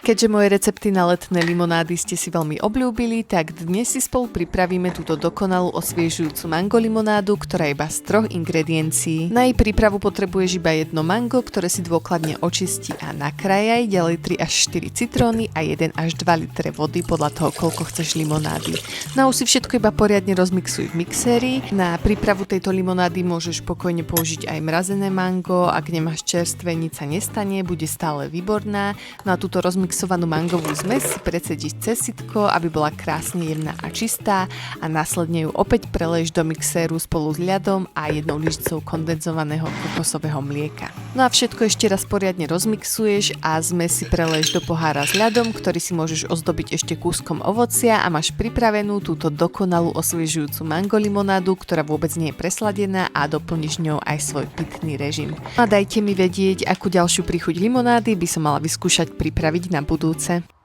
Keďže moje recepty na letné limonády ste si veľmi obľúbili, tak dnes si spolu pripravíme túto dokonalú osviežujúcu mango limonádu, ktorá je iba z 3 ingrediencií. Na jej prípravu potrebuješ iba jedno mango, ktoré si dôkladne očistí a nakrájaj, ďalej 3 až 4 citróny a 1 až 2 litre vody podľa toho, koľko chceš limonády. No už si všetko iba poriadne rozmixuj v mixéri. Na prípravu tejto limonády môžeš pokojne použiť aj mrazené mango, ak nemáš čerstvé, nič sa nestane, bude stále výborná. No a túto rozmixovanú mangovú zmes si precedíš cez sitko, aby bola krásne jemná a čistá a následne ju opäť preleješ do mixéru spolu s ľadom a 1 lyžicou kondenzovaného kokosového mlieka. No a všetko ešte raz poriadne rozmixuješ a zmes si preleješ do pohára s ľadom, ktorý si môžeš ozdobiť ešte kúskom ovocia a máš pripravenú túto dokonalú osviežujúcu mango limonádu, ktorá vôbec nie je presladená a doplníš ňou aj svoj pitný režim. A dajte mi vedieť, akú ďalšiu príchuť limonády by som mala vyskúšať pripraviť na budúce.